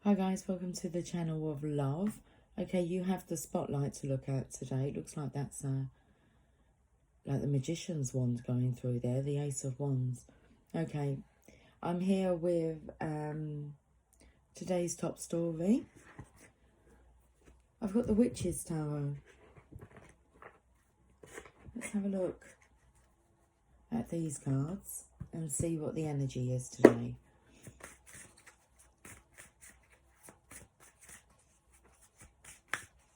Hi guys, welcome to the channel of love. Okay, you have the spotlight to look at today. It looks like that's like the magician's wand going through there, the Ace of Wands. Okay, I'm here with today's top story. I've got the Witch's Tarot. Let's have a look at these cards and see what the energy is today.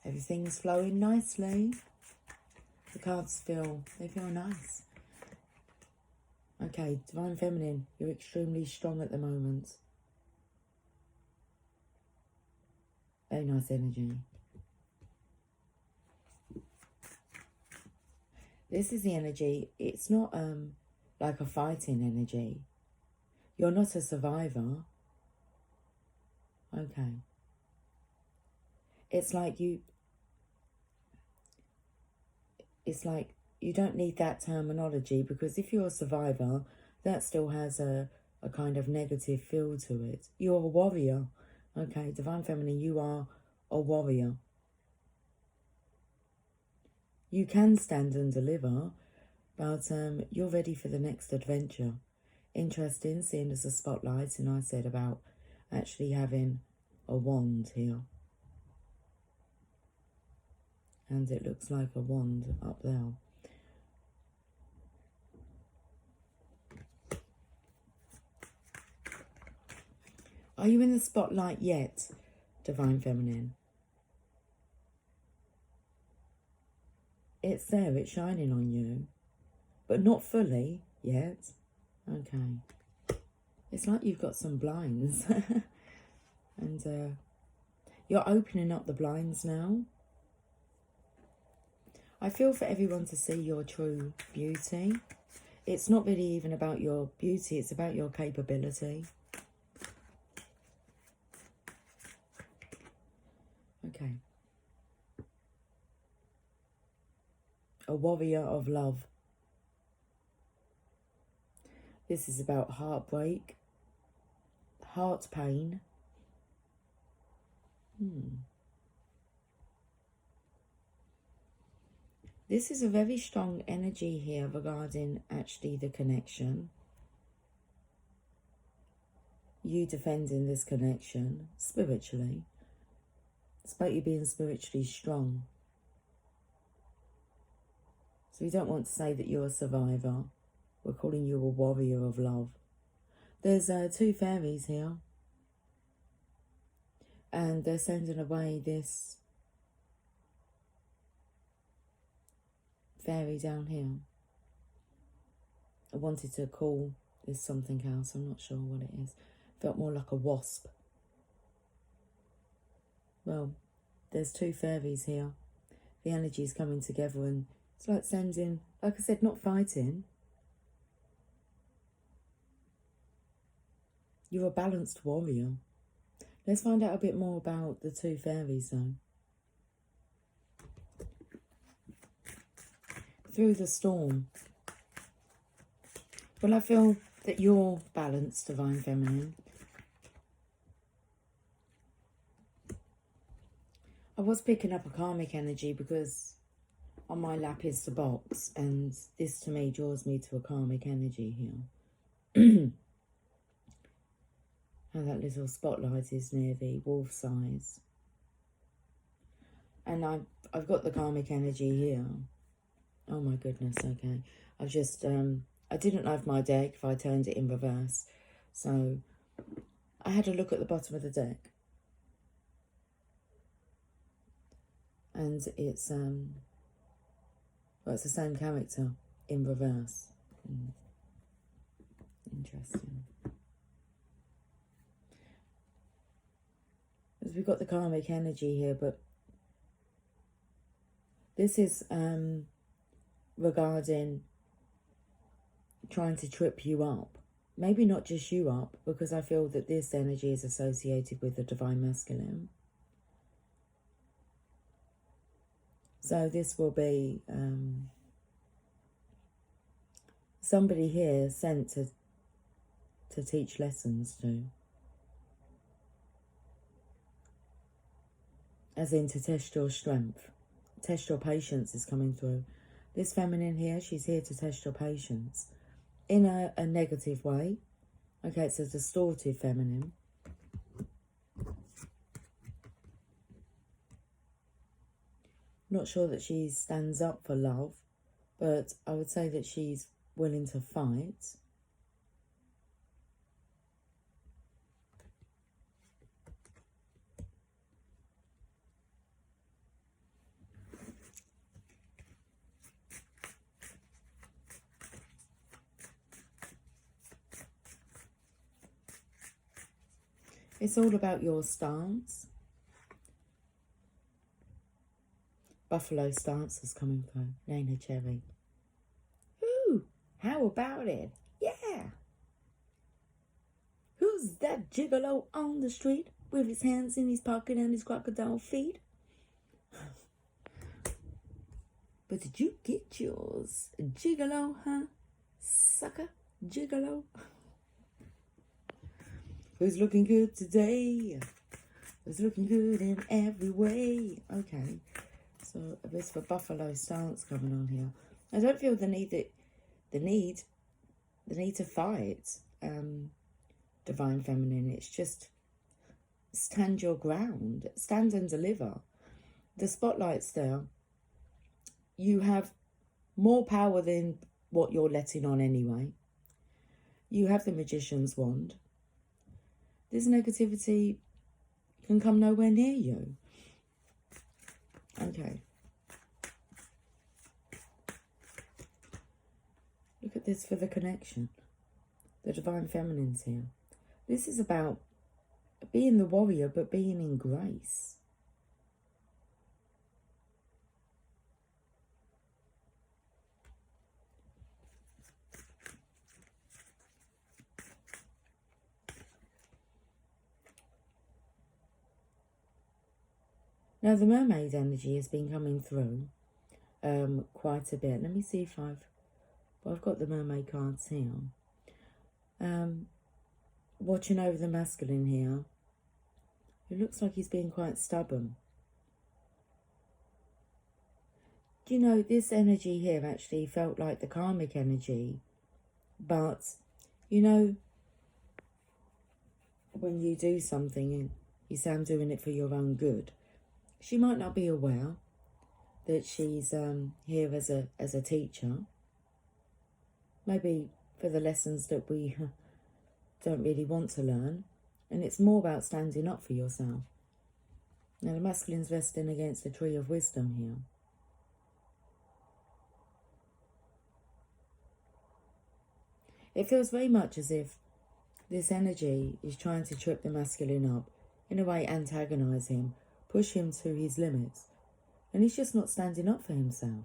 Everything's flowing nicely. The cards feel nice. Okay, Divine Feminine, you're extremely strong at the moment. Very nice energy. This is the energy. It's not like a fighting energy. You're not a survivor. Okay. It's like you don't need that terminology, because if you're a survivor, that still has a kind of negative feel to it. You're a warrior. Okay, Divine Feminine, you are a warrior. You can stand and deliver, but you're ready for the next adventure. Interesting, seeing as a spotlight, and I said about actually having a wand here. And it looks like a wand up there. Are you in the spotlight yet, Divine Feminine? It's there, it's shining on you, but not fully yet. Okay. It's like you've got some blinds. And you're opening up the blinds now. I feel for everyone to see your true beauty. It's not really even about your beauty, it's about your capability. Okay. A warrior of love. This is about heartbreak, heart pain. This is a very strong energy here regarding actually the connection. You defending this connection spiritually. It's about you being spiritually strong. So we don't want to say that you're a survivor. We're calling you a warrior of love. There's two fairies here. And they're sending away this fairy down here. I wanted to call this something else. I'm not sure what it is. Felt more like a wasp. Well, there's two fairies here. The energy is coming together, and it's like sending, like I said, not fighting. You're a balanced warrior. Let's find out a bit more about the two fairies, though. Through the storm. Well, I feel that you're balanced, Divine Feminine. I was picking up a karmic energy because on my lap is the box, and this to me draws me to a karmic energy here. And that little spotlight is near the wolf's eyes. And I've got the karmic energy here. Oh my goodness, okay. I've just, I didn't love my deck if I turned it in reverse. So I had a look at the bottom of the deck. And it's, well, it's the same character in reverse. Interesting. Because we've got the karmic energy here, but this is regarding trying to trip you up. Maybe not just you up, because I feel that this energy is associated with the Divine Masculine. So this will be somebody here sent to teach lessons to. as in to test your strength. Test your patience is coming through. This feminine here, she's here to test your patience in a negative way. Okay, it's a distorted feminine. Not sure that she stands up for love, but I would say that she's willing to fight. It's all about your stance. Buffalo stance is coming through. Neneh Cherry. Ooh, how about it? Yeah. Who's that gigolo on the street with his hands in his pocket and his crocodile feet? But did you get yours? Gigolo, huh? Sucker? Gigolo? Who's looking good today? Who's looking good in every way? Okay. So a bit of a buffalo stance coming on here. I don't feel the need to fight divine feminine. It's just stand your ground, stand and deliver. The spotlight's there. You have more power than what you're letting on anyway. You have the Magician's wand. This negativity can come nowhere near you. Okay. Look at this for the connection. The divine feminine's here. This is about being the warrior, but being in grace. Now, the mermaid energy has been coming through quite a bit. Let me see if I've got the mermaid cards here. Watching over the masculine here. It looks like he's being quite stubborn. Do you know, this energy here actually felt like the karmic energy. But, you know, when you do something and you say I'm doing it for your own good, she might not be aware that she's here as a teacher. Maybe for the lessons that we don't really want to learn. And it's more about standing up for yourself. Now the masculine's resting against the tree of wisdom here. It feels very much as if this energy is trying to trip the masculine up, in a way antagonise him, push him to his limits, and he's just not standing up for himself.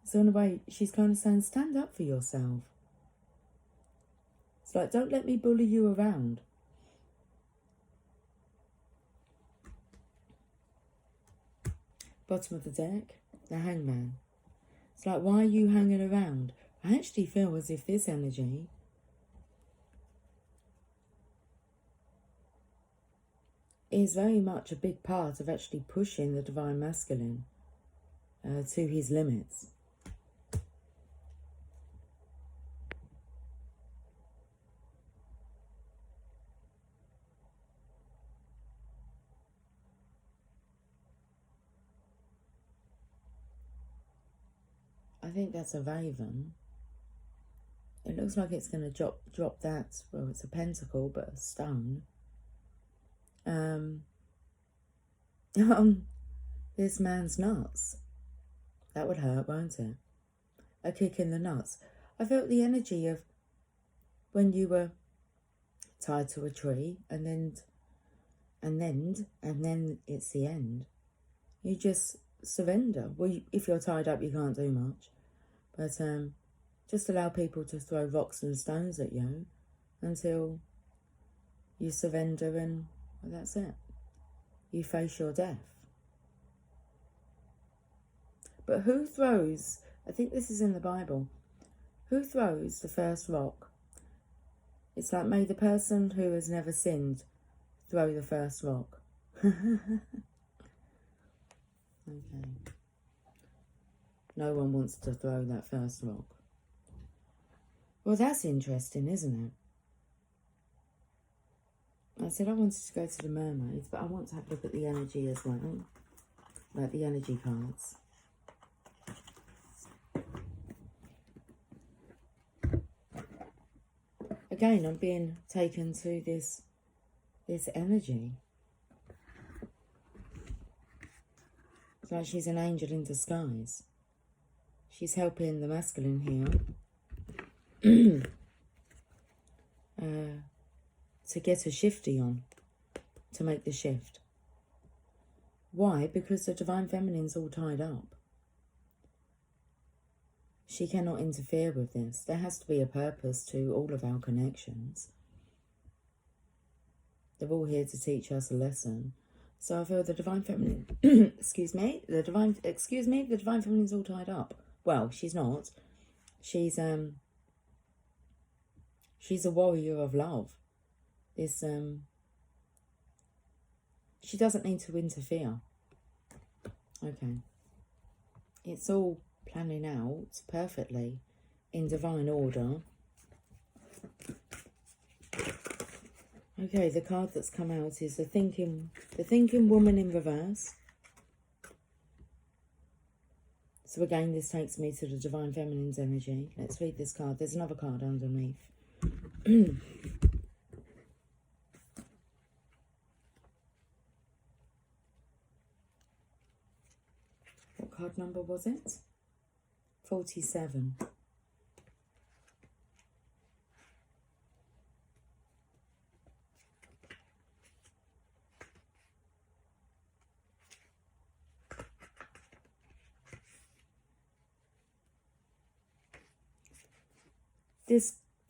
So in a way, she's kind of saying, stand up for yourself. It's like, don't let me bully you around. Bottom of the deck, the Hangman. It's like, why are you hanging around? I actually feel as if this energy is very much a big part of actually pushing the divine masculine to his limits. I think that's a raven. It looks like it's going to drop that. Well, it's a pentacle, but a stone. This man's nuts. That would hurt, won't it? A kick in the nuts. I felt the energy of when you were tied to a tree, and then it's the end. You just surrender. Well, if you're tied up, you can't do much. But just allow people to throw rocks and stones at you until you surrender, and well, that's it. You face your death. But who throws, I think this is in the Bible, who throws the first rock? It's like, may the person who has never sinned throw the first rock. Okay. No one wants to throw that first rock. Well, that's interesting, isn't it? I said I wanted to go to the mermaids, but I want to have a look at the energy as well. Like the energy cards. Again, I'm being taken to this energy. It's like she's an angel in disguise. She's helping the masculine here to get a shifty on, to make the shift. Why? Because the Divine Feminine's all tied up. She cannot interfere with this. There has to be a purpose to all of our connections. They're all here to teach us a lesson. So I feel the Divine Feminine, the Divine Feminine's all tied up. Well, she's not. She's a warrior of love. She doesn't need to interfere. Okay. It's all planning out perfectly in divine order. Okay, the card that's come out is the thinking woman in reverse. So again, this takes me to the Divine Feminine's energy. Let's read this card. There's another card underneath. What card number was it? 47.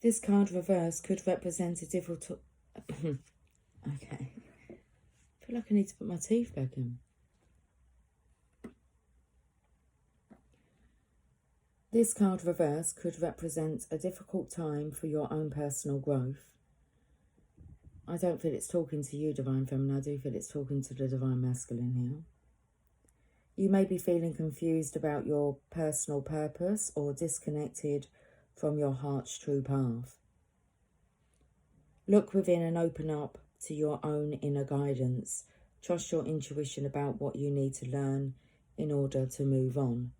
This card reverse could represent a difficult... Okay. I feel like I need to put my teeth back in. This card reverse could represent a difficult time for your own personal growth. I don't feel it's talking to you, Divine Feminine. I do feel it's talking to the Divine Masculine here. You may be feeling confused about your personal purpose or disconnected from your heart's true path. Look within and open up to your own inner guidance. Trust your intuition about what you need to learn in order to move on.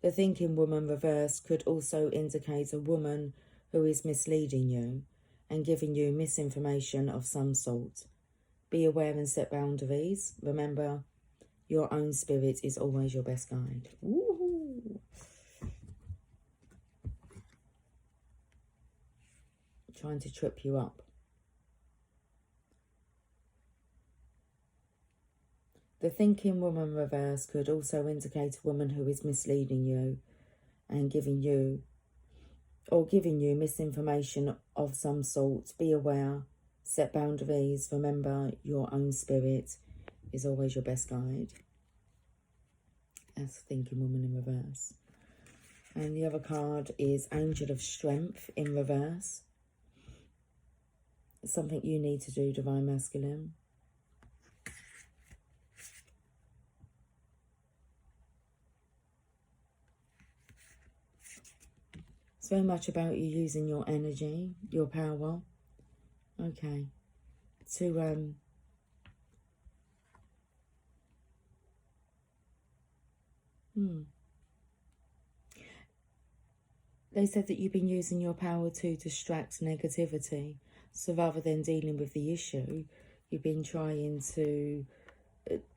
The thinking woman reverse could also indicate a woman who is misleading you and giving you misinformation of some sort. Be aware and set boundaries. Remember, your own spirit is always your best guide. Woohoo! Trying to trip you up. The thinking woman reverse could also indicate a woman who is misleading you and giving you misinformation of some sort. Be aware, set boundaries. Remember, your own spirit is always your best guide. That's thinking woman in reverse. And the other card is Angel of Strength in reverse. It's something you need to do, Divine Masculine. It's very much about you using your energy, your power. Okay. To They said that you've been using your power to distract negativity. So rather than dealing with the issue, you've been trying to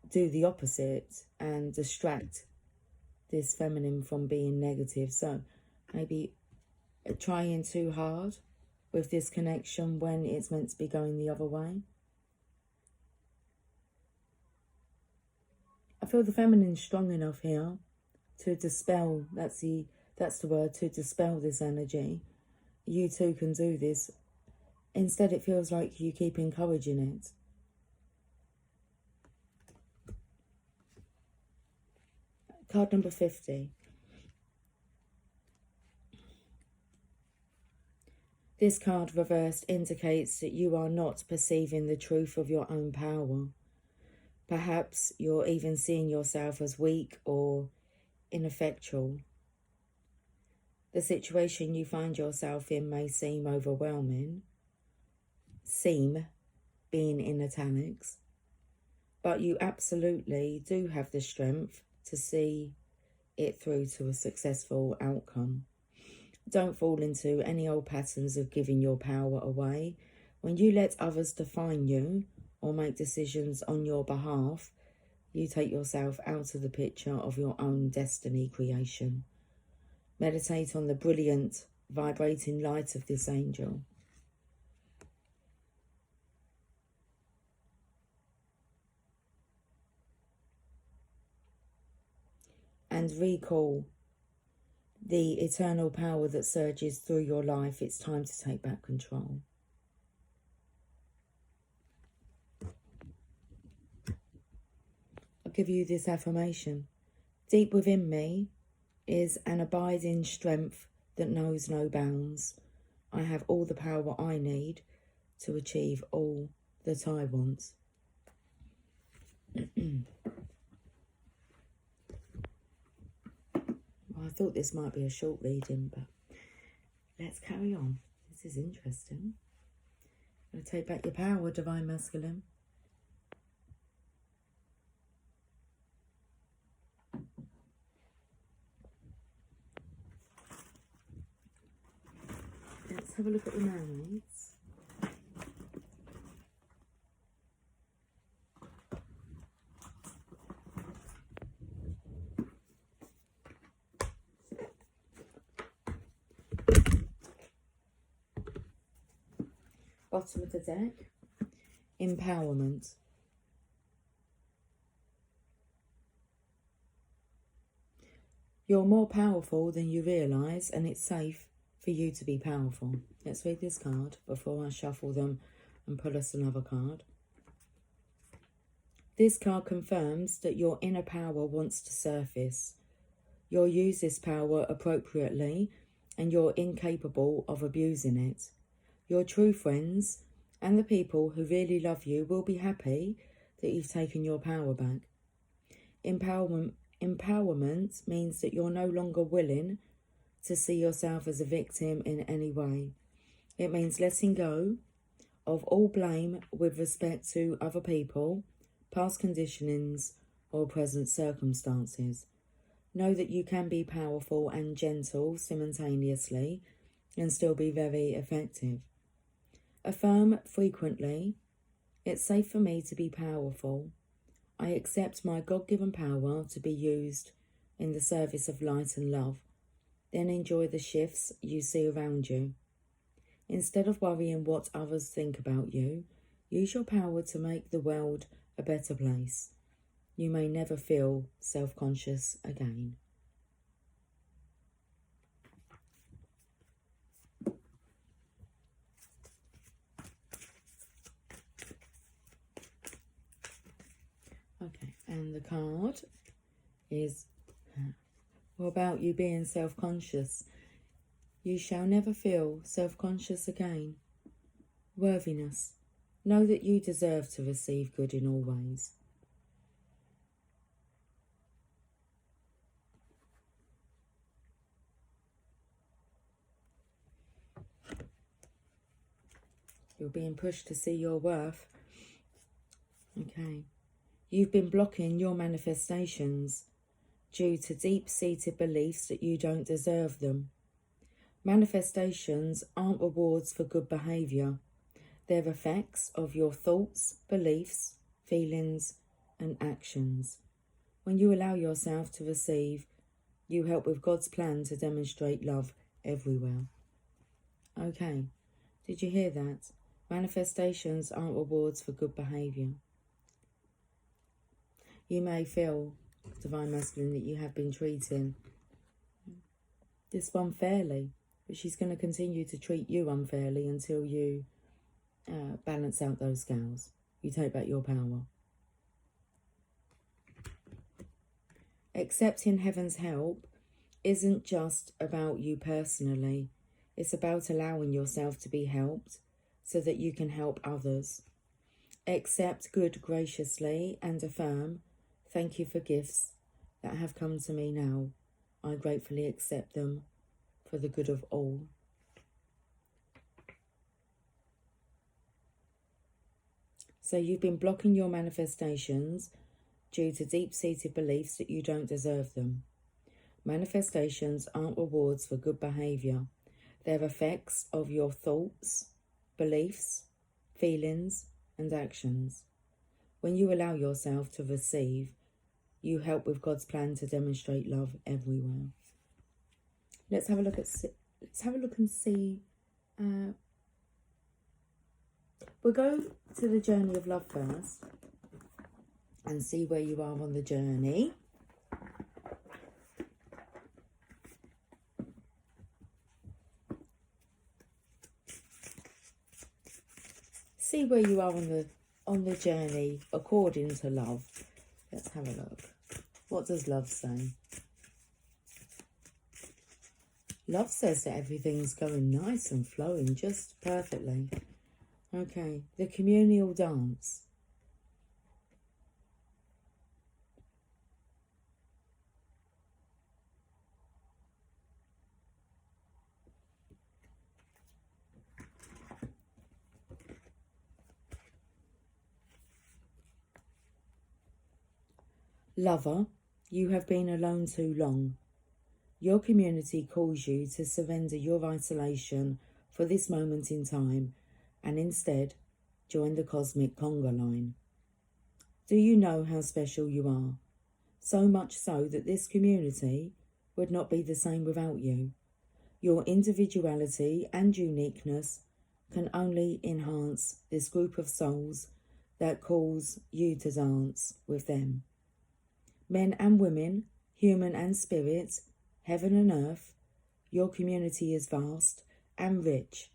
do the opposite and distract this feminine from being negative. So maybe trying too hard with this connection when it's meant to be going the other way. I feel the feminine's strong enough here to dispel, that's the word, to dispel this energy. You too can do this. Instead, it feels like you keep encouraging it. Card number 50. This card reversed indicates that you are not perceiving the truth of your own power. Perhaps you're even seeing yourself as weak or ineffectual. The situation you find yourself in may seem overwhelming, seem being in italics, but you absolutely do have the strength to see it through to a successful outcome. Don't fall into any old patterns of giving your power away. When you let others define you or make decisions on your behalf, you take yourself out of the picture of your own destiny creation. Meditate on the brilliant, vibrating light of this angel. And recall the eternal power that surges through your life. It's time to take back control. I'll give you this affirmation. Deep within me is an abiding strength that knows no bounds. I have all the power I need to achieve all that I want. Well, I thought this might be a short reading, but let's carry on. This is interesting. I'm going to take back your power, Divine Masculine. Let's have a look at the mermaids. Bottom of the deck, empowerment. You're more powerful than you realise, and it's safe for you to be powerful. Let's read this card before I shuffle them and pull us another card. This card confirms that your inner power wants to surface. You'll use this power appropriately, and you're incapable of abusing it. Your true friends and the people who really love you will be happy that you've taken your power back. Empowerment means that you're no longer willing to see yourself as a victim in any way. It means letting go of all blame with respect to other people, past conditionings, or present circumstances. Know that you can be powerful and gentle simultaneously and still be very effective. Affirm frequently, it's safe for me to be powerful. I accept my God-given power to be used in the service of light and love. Then enjoy the shifts you see around you. Instead of worrying what others think about you, use your power to make the world a better place. You may never feel self-conscious again. Okay, and the card is about you being self-conscious. You shall never feel self-conscious again. Worthiness. Know that you deserve to receive good in all ways. You're being pushed to see your worth. Okay. You've been blocking your manifestations due to deep-seated beliefs that you don't deserve them. Manifestations aren't rewards for good behaviour. They're effects of your thoughts, beliefs, feelings, and actions. When you allow yourself to receive, you help with God's plan to demonstrate love everywhere. Okay, did you hear that? Manifestations aren't rewards for good behaviour. You may feel, Divine Masculine, that you have been treating this one fairly, but she's going to continue to treat you unfairly until you balance out those scales. You take back your power. Accepting heaven's help isn't just about you personally. It's about allowing yourself to be helped so that you can help others. Accept good graciously and affirm, thank you for gifts that have come to me now. I gratefully accept them for the good of all. So you've been blocking your manifestations due to deep-seated beliefs that you don't deserve them. Manifestations aren't rewards for good behaviour. They're effects of your thoughts, beliefs, feelings, and actions. When you allow yourself to receive, you help with God's plan to demonstrate love everywhere. Let's have a look and see. We'll go to the journey of love first and see where you are on the journey. See where you are on the journey according to love. Let's have a look. What does love say? Love says that everything's going nice and flowing just perfectly. Okay, the communal dance. Lover, you have been alone too long. Your community calls you to surrender your isolation for this moment in time and instead join the cosmic conga line. Do you know how special you are? So much so that this community would not be the same without you. Your individuality and uniqueness can only enhance this group of souls that calls you to dance with them. Men and women, human and spirit, heaven and earth, your community is vast and rich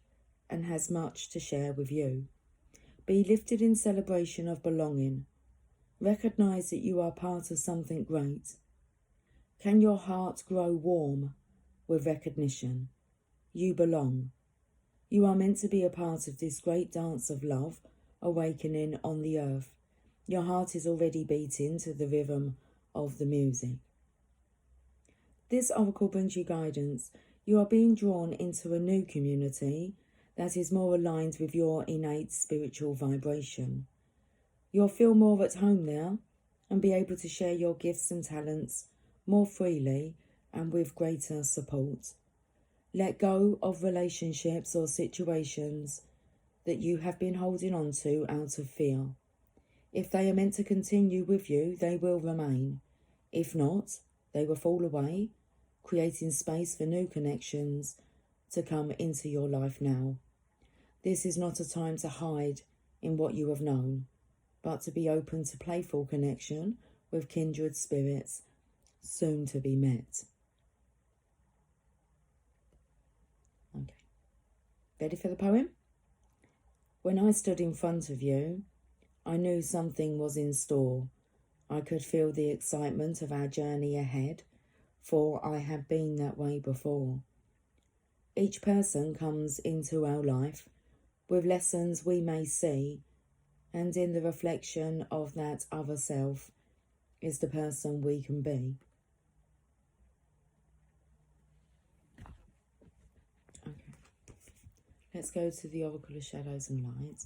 and has much to share with you. Be lifted in celebration of belonging. Recognize that you are part of something great. Can your heart grow warm with recognition? You belong. You are meant to be a part of this great dance of love awakening on the earth. Your heart is already beating to the rhythm of the music. This oracle brings you guidance. You are being drawn into a new community that is more aligned with your innate spiritual vibration. You'll feel more at home there and be able to share your gifts and talents more freely and with greater support. Let go of relationships or situations that you have been holding on to out of fear. If they are meant to continue with you, they will remain. If not, they will fall away, creating space for new connections to come into your life now. This is not a time to hide in what you have known, but to be open to playful connection with kindred spirits soon to be met. Okay. Ready for the poem? When I stood in front of you, I knew something was in store. I could feel the excitement of our journey ahead, for I have been that way before. Each person comes into our life with lessons we may see, and in the reflection of that other self is the person we can be. Okay. Let's go to the Oracle of Shadows and Light.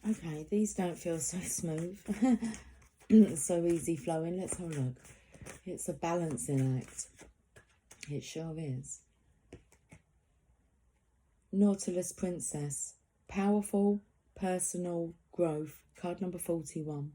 Okay, these don't feel so smooth, so easy flowing. Let's have a look. It's a balancing act. It sure is. Nautilus Princess. Powerful, personal growth. Card number 41.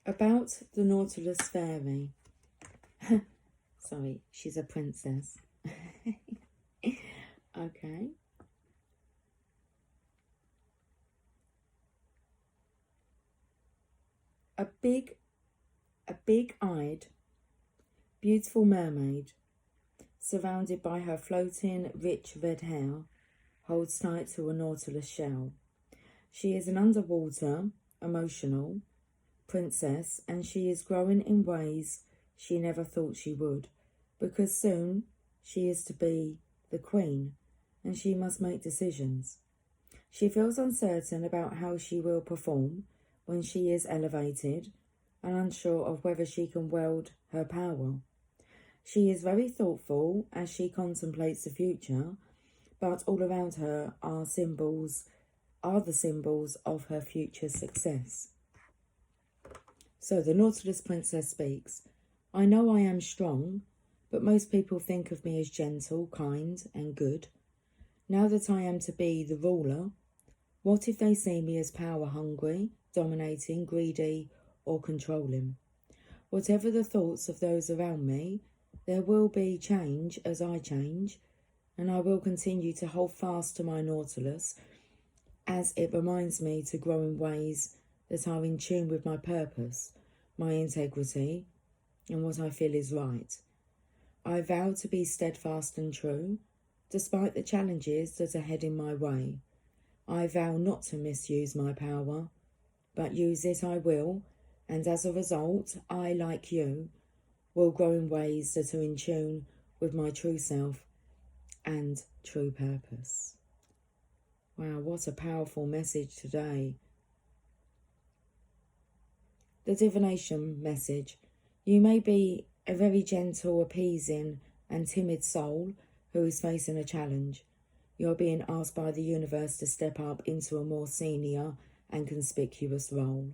About the Nautilus Fairy. Sorry, she's a princess. Okay. A big-eyed, beautiful mermaid, surrounded by her floating, rich red hair, holds tight to a nautilus shell. She is an underwater, emotional princess, and she is growing in ways she never thought she would, because soon she is to be the queen, and she must make decisions. She feels uncertain about how she will perform when she is elevated, and unsure of whether she can wield her power. She is very thoughtful as she contemplates the future, but all around her are the symbols of her future success. So the Nautilus Princess speaks. I know I am strong, but most people think of me as gentle, kind, and good. Now that I am to be the ruler, what if they see me as power-hungry, dominating, greedy, or controlling? Whatever the thoughts of those around me, there will be change as I change, and I will continue to hold fast to my Nautilus as it reminds me to grow in ways that are in tune with my purpose, my integrity, and what I feel is right. I vow to be steadfast and true, despite the challenges that are heading my way. I vow not to misuse my power, but use it I will, and as a result, I, like you, will grow in ways that are in tune with my true self and true purpose. Wow, what a powerful message today. The divination message. You may be a very gentle, appeasing, and timid soul who is facing a challenge. You're being asked by the universe to step up into a more senior and conspicuous role.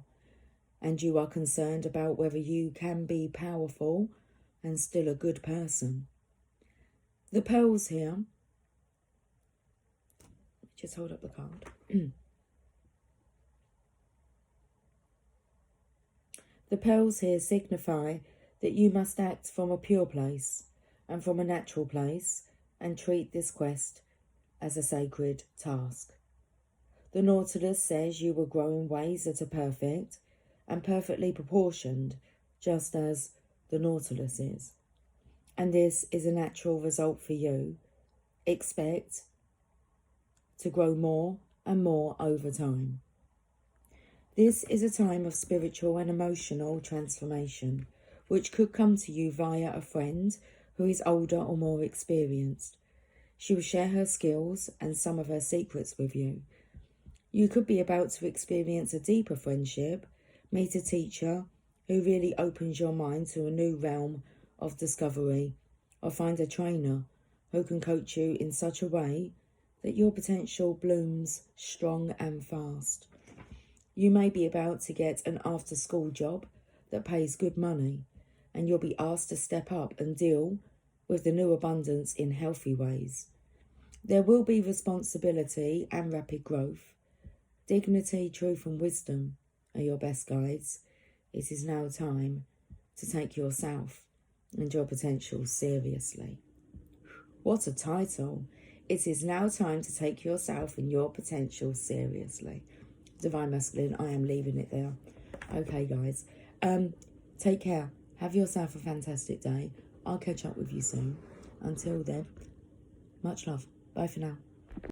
And you are concerned about whether you can be powerful and still a good person. The pearls here, just hold up the card. The pearls here signify that you must act from a pure place and from a natural place and treat this quest as a sacred task. The Nautilus says you will grow in ways that are perfect and perfectly proportioned, just as the Nautilus is. And this is a natural result for you. Expect to grow more and more over time. This is a time of spiritual and emotional transformation, which could come to you via a friend who is older or more experienced. She will share her skills and some of her secrets with you. You could be about to experience a deeper friendship, meet a teacher who really opens your mind to a new realm of discovery, or find a trainer who can coach you in such a way that your potential blooms strong and fast. You may be about to get an after-school job that pays good money, and you'll be asked to step up and deal with the new abundance in healthy ways. There will be responsibility and rapid growth. Dignity, truth, and wisdom are your best guides. It is now time to take yourself and your potential seriously. What a title! It is now time to take yourself and your potential seriously. Divine Masculine, I am leaving it there. Okay, guys. Take care. Have yourself a fantastic day. I'll catch up with you soon. Until then, much love. Bye for now.